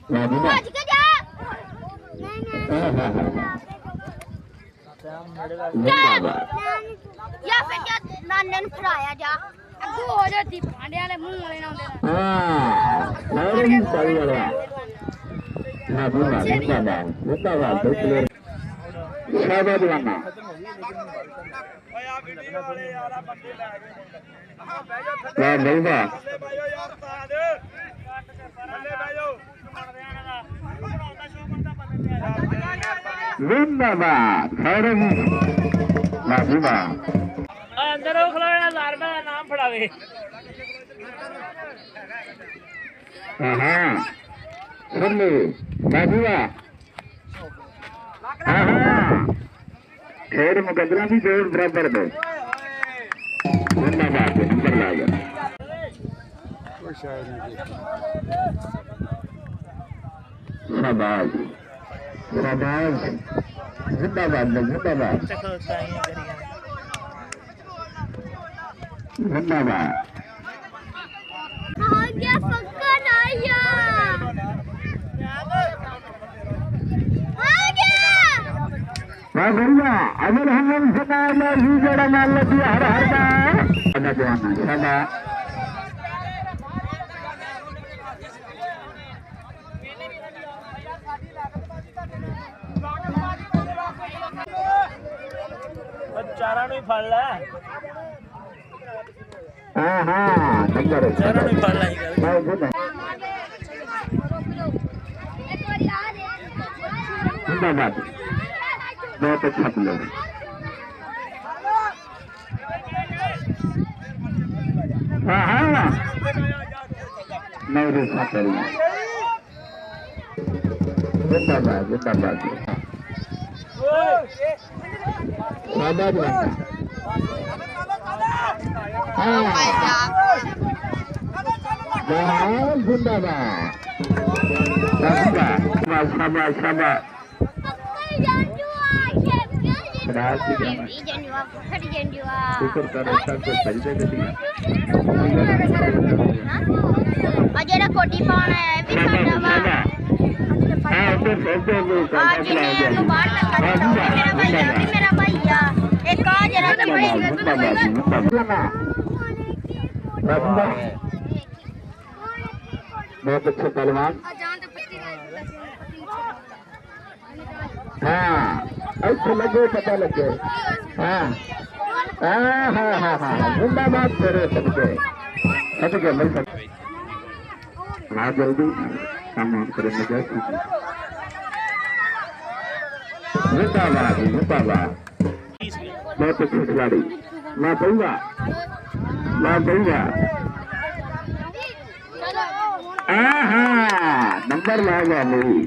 भज के जा या फिर क्या नाने ने फड़ाया जा अगू हो जाती भांडे वाले मुंह वाले ना होंदे हां और भी सही वाला ना बुना मुताबा बिल्कुल शाबाश जवाना ओए आ वीडियो वाले यार आ बंदे ले गए हां बह जा थल्ले नहीं बा थल्ले भाईओ यार उस्ताद थल्ले भाईओ जिंदाबाद खैर माफीबा अंदर वो खिलाड़ी लाल में नाम फड़ावे हाँ सुन ले माफीबा हाँ खैर मुकदरा भी जोर बराबर दे जिंदाबाद नंबर ला गया शाबाश शाबाश जिंदाबाद जिंदाबाद जिंदाबाद आ गया फक्कर आया आ गया वाह भैया अगर हम सदा ही जड़ा मान लेती हर हर बार अदा जवाना शाबाश चारा नहीं फड़ ला हाँ हाँ नंबर चारा नहीं फड़ ला जिंदाबाद बहुत अच्छा प्लेयर हाँ हाँ नहीं रेखा करिए जिंदाबाद जिंदाबाद शाबाश हाँ जिंदाबाद शाबाश शाबाश शाबाश शुक्र कर जेड़ा कोटी पाना है भी साडा वा हाँ उधर आज मैं बाहर लगा मेरा भैया भी मेरा भैया एक आ जरा तो भाई बहुत अच्छे पहलवान हाँ ऐसे लगे पता लगे हाँ हाँ हाँ हाँ हाँ जिंदाबाद करे सबके मिल सकते हाँ जल्दी काम करेंगे जैसे जिंदाबाद जिंदाबाद बहुत अच्छे खिलाड़ी मैं भैया हाँ हाँ नंबर लाएगा मेरी